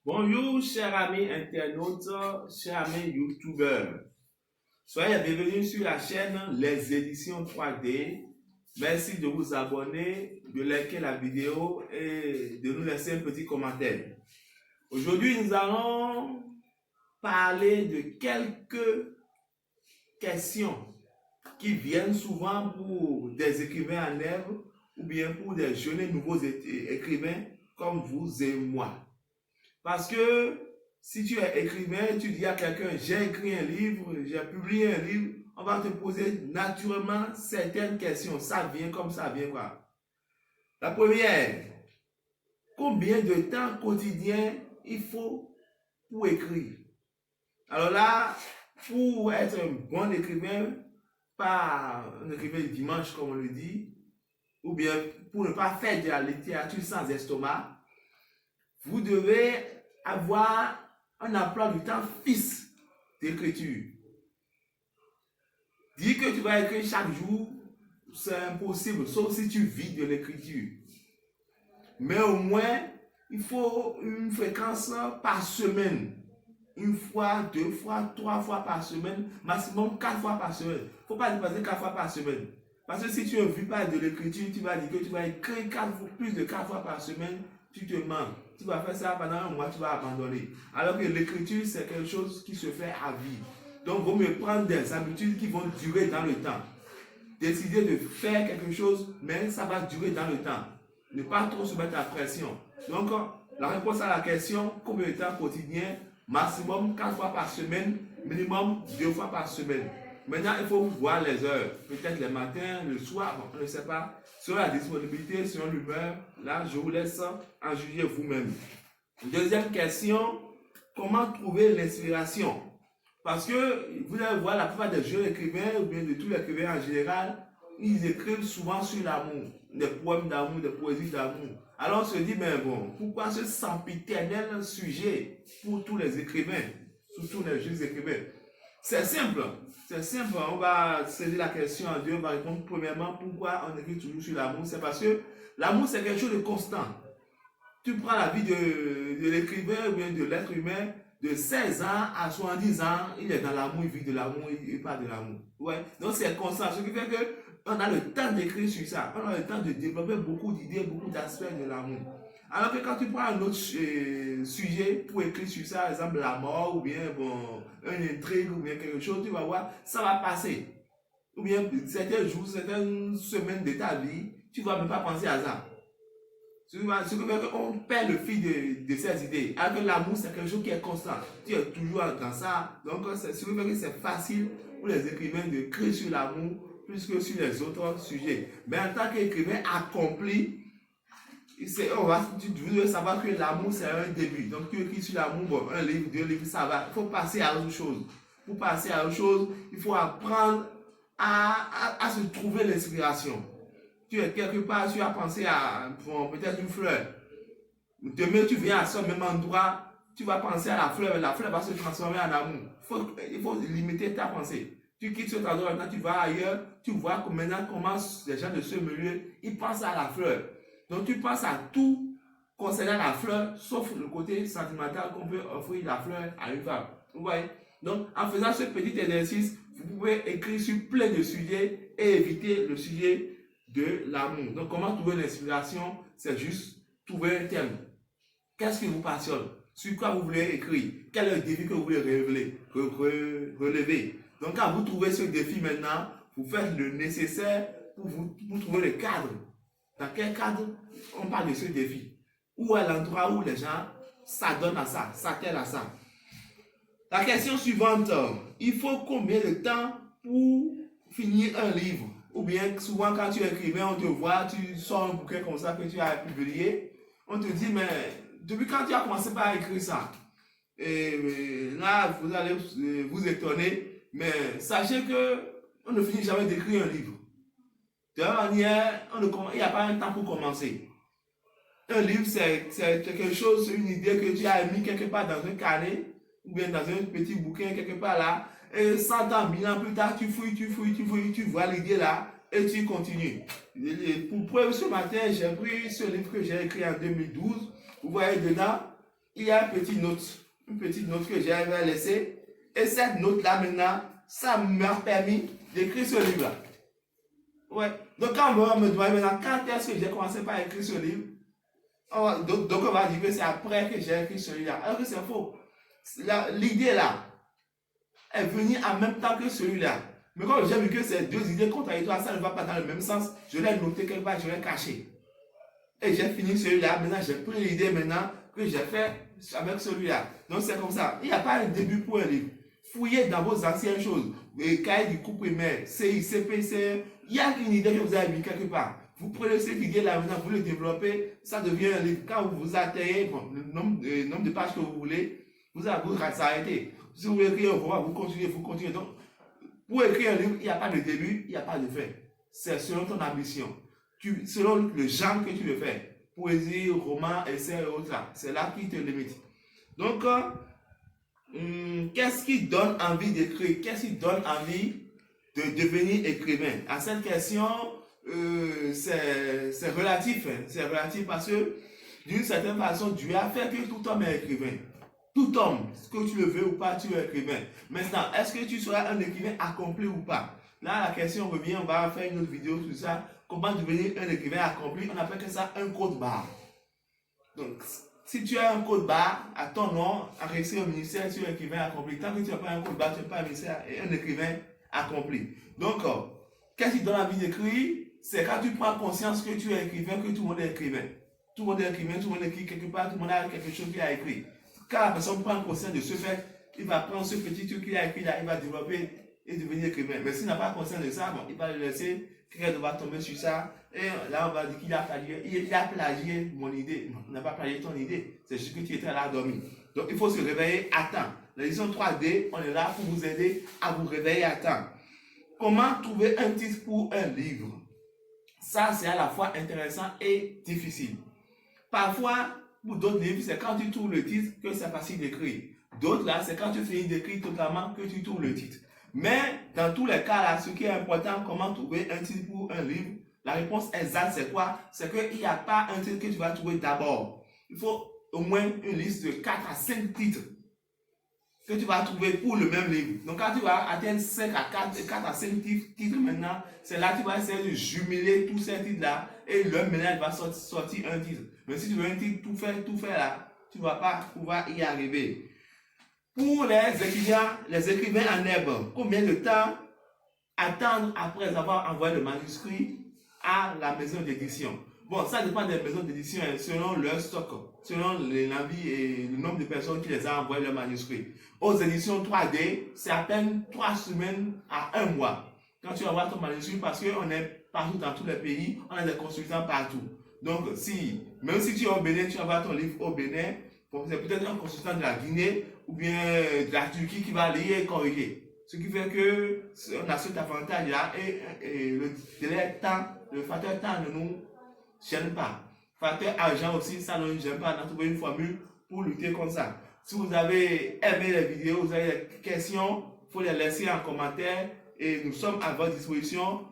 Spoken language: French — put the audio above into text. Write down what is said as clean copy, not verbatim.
Bonjour, chers amis internautes, chers amis youtubeurs. Soyez bienvenus sur la chaîne Les Éditions 3D. Merci de vous abonner, de liker la vidéo et de nous laisser un petit commentaire. Aujourd'hui, nous allons parler de quelques questions qui viennent souvent pour des écrivains en herbe ou bien pour des jeunes nouveaux écrivains comme vous et moi. Parce que si tu es écrivain, tu dis à quelqu'un, j'ai écrit un livre, j'ai publié un livre, on va te poser naturellement certaines questions. Ça vient comme ça vient quoi. La première, combien de temps quotidien il faut pour écrire? Alors là, pour être un bon écrivain, pas un écrivain du dimanche comme on le dit, ou bien pour ne pas faire de la littérature sans estomac, vous devez avoir un emploi du temps fixe d'écriture. Dire que tu vas écrire chaque jour, c'est impossible, sauf si tu vis de l'écriture. Mais au moins, il faut une fréquence par semaine. Une fois, deux fois, trois fois par semaine, maximum 4 fois par semaine. Il ne faut pas dépasser 4 fois par semaine. Parce que si tu ne vis pas de l'écriture, tu vas dire que tu vas écrire plus de 4 fois par semaine, tu te mens. Tu vas faire ça pendant un mois, tu vas abandonner. Alors que l'écriture, c'est quelque chose qui se fait à vie. Donc, il vaut mieux prendre des habitudes qui vont durer dans le temps. Décider de faire quelque chose, mais ça va durer dans le temps. Ne pas trop se mettre la pression. Donc, la réponse à la question, combien de temps quotidien? Maximum 4 fois par semaine, minimum 2 fois par semaine. Maintenant, il faut voir les heures. Peut-être le matin, le soir, on ne sait pas. Sur la disponibilité, sur l'humeur, là, je vous laisse en juger vous-même. Deuxième question, comment trouver l'inspiration? Parce que vous allez voir, la plupart des jeunes écrivains, ou bien de tous les écrivains en général, ils écrivent souvent sur l'amour, des poèmes d'amour, des poésies d'amour. Alors on se dit, mais bon, pourquoi ce sempiternel sujet pour tous les écrivains, surtout les jeunes écrivains? C'est simple, on va saisir la question en deux, on va répondre premièrement, pourquoi on écrit toujours sur l'amour? C'est parce que l'amour c'est quelque chose de constant. Tu prends la vie de l'écrivain ou bien de l'être humain, de 16 ans à 70 ans, il est dans l'amour, il vit de l'amour, il parle de l'amour. Ouais. Donc c'est constant, ce qui fait qu'on a le temps d'écrire sur ça, on a le temps de développer beaucoup d'idées, beaucoup d'aspects de l'amour. Alors que quand tu prends un autre sujet pour écrire sur ça, par exemple la mort, ou bien bon, une intrigue, ou bien quelque chose, tu vas voir, ça va passer. Ou bien certains jours, certaines semaines de ta vie, tu ne vas même pas penser à ça. Ce qui fait qu'on perd le fil de ces idées. Alors que l'amour, c'est quelque chose qui est constant. Tu es toujours dans ça. Donc, ce qui fait que c'est facile pour les écrivains d'écrire sur l'amour plus que sur les autres sujets. Mais en tant qu'écrivain accompli, tu dois savoir que l'amour, c'est un début. Donc, tu écris sur l'amour, bon, un livre, 2 livres, ça va. Il faut passer à autre chose. Pour passer à autre chose, il faut apprendre à se trouver l'inspiration. Tu es quelque part, tu as pensé à peut-être une fleur. Demain, tu viens à ce même endroit, tu vas penser à la fleur va se transformer en amour. Il faut limiter ta pensée. Tu quittes cet endroit, maintenant tu vas ailleurs, tu vois maintenant comment les gens de ce milieu, ils pensent à la fleur. Donc tu penses à tout concernant la fleur, sauf le côté sentimental qu'on peut offrir la fleur à une femme. Vous voyez? Donc en faisant ce petit exercice, vous pouvez écrire sur plein de sujets et éviter le sujet de l'amour. Donc, comment trouver l'inspiration? C'est juste trouver un thème. Qu'est-ce qui vous passionne? Sur quoi vous voulez écrire? Quel est le défi que vous voulez relever? Donc, quand vous trouvez ce défi maintenant, vous faites le nécessaire pour trouver le cadre. Dans quel cadre on parle de ce défi? Où est l'endroit où les gens s'adonnent à ça, s'attellent à ça? La question suivante, il faut combien de temps pour finir un livre? Ou bien souvent quand tu es écrivain, on te voit, tu sors un bouquin comme ça que tu as publié, on te dit, mais depuis quand tu as commencé par écrire ça? Et là, vous allez vous étonner, mais sachez que on ne finit jamais d'écrire un livre. De la même manière, il n'y a pas un temps pour commencer. Un livre, c'est quelque chose, une idée que tu as mis quelque part dans un carnet, ou bien dans un petit bouquin quelque part là, et 100 ans, 1000 ans plus tard, tu fouilles, tu vois l'idée là, et tu continues. Pour preuve, ce matin, j'ai pris ce livre que j'ai écrit en 2012, vous voyez dedans, il y a une petite note que j'avais laissée. Et cette note-là, maintenant, ça m'a permis d'écrire ce livre-là. Ouais. Donc, quand on me demande maintenant, quand est-ce que j'ai commencé par écrire ce livre, donc on va dire que c'est après que j'ai écrit celui-là. Alors que c'est faux. L'idée là est venue en même temps que celui-là. Mais quand j'ai vu que ces deux idées contradictoires, ça ne va pas dans le même sens, je l'ai noté quelque part, je l'ai caché. Et j'ai fini celui-là. Maintenant, j'ai pris l'idée maintenant que j'ai fait avec celui-là. Donc, c'est comme ça. Il n'y a pas un début pour un livre. Fouillez dans vos anciennes choses. Cahier du cours primaire, CICP, il y a une idée que vous avez mis quelque part. Vous prenez cette idée-là maintenant, vous le développez, ça devient un livre. Quand vous vous atteignez le nombre de pages que vous voulez, vous allez vous arrêter. Si vous voulez écrire un roman, vous continuez. Donc, pour écrire un livre, il n'y a pas de début, il n'y a pas de fin. C'est selon ton ambition. Selon le genre que tu le fais. Poésie, roman, essai et autres. C'est là qui te limite. Donc, qu'est-ce qui donne envie d'écrire? Qu'est-ce qui donne envie de devenir écrivain? À cette question, c'est relatif. C'est relatif parce que, d'une certaine façon, Dieu a fait que tout homme est écrivain. Tout homme, que tu le veux ou pas, tu es écrivain. Maintenant, est-ce que tu seras un écrivain accompli ou pas? Là, la question revient, on va faire une autre vidéo sur ça. Comment devenir un écrivain accompli? On appelle ça un code barre. Donc, si tu as un code barre à ton nom, enregistré au ministère, tu es un écrivain accompli. Tant que tu n'as pas un code barre, tu n'es pas un écrivain accompli. Donc, qu'est-ce qui donne envie d'écrire? C'est quand tu prends conscience que tu es écrivain, que tout le monde est écrivain. Tout le monde est écrivain, tout le monde écrit quelque part, tout le monde a quelque chose qu'il a écrit. Quand la personne prend conscience de ce fait, il va prendre ce petit truc qu'il a écrit là, il va développer et devenir écrivain. Mais s'il n'a pas conscience de ça, bon, il va le laisser, quelqu'un va tomber sur ça, et là on va dire qu'il a plagié mon idée. Non, il n'a pas plagié ton idée, c'est juste que tu étais là dormi. Donc il faut se réveiller à temps. La leçon 3D, on est là pour vous aider à vous réveiller à temps. Comment trouver un titre pour un livre? Ça, c'est à la fois intéressant et difficile. Parfois, pour d'autres livres, c'est quand tu trouves le titre que c'est facile d'écrire. D'autres, là, c'est quand tu finis d'écrire totalement que tu trouves le titre. Mais, dans tous les cas, là, ce qui est important, comment trouver un titre pour un livre, la réponse exacte, c'est quoi? C'est qu'il n'y a pas un titre que tu vas trouver d'abord. Il faut au moins une liste de 4 à 5 titres que tu vas trouver pour le même livre. Donc, quand tu vas atteindre 4 à 5 titres maintenant, c'est là que tu vas essayer de jumeler tous ces titres-là et le mélange va sortir un titre. Mais si tu veux un titre tout faire là, tu ne vas pas pouvoir y arriver. Pour les écrivains en herbe, combien de temps attendre après avoir envoyé le manuscrit à la maison d'édition? Bon, ça dépend des maisons d'édition selon leur stock, selon l'envie et le nombre de personnes qui les ont envoyé le manuscrit. Aux éditions 3D, c'est à peine 3 semaines à 1 mois. Quand tu envoies ton manuscrit, parce qu'on est partout dans tous les pays, on a des consultants partout. Donc, même si tu es au Bénin, tu envoies ton livre au Bénin, c'est peut-être un consultant de la Guinée ou bien de la Turquie qui va lire et corriger. Ce qui fait qu'on a cet avantage-là et le délai temps, le facteur temps ne nous gêne pas. Facteur argent aussi, ça ne nous gêne pas. On a trouvé une formule pour lutter contre ça. Si vous avez aimé les vidéos, vous avez des questions, il faut les laisser en commentaire et nous sommes à votre disposition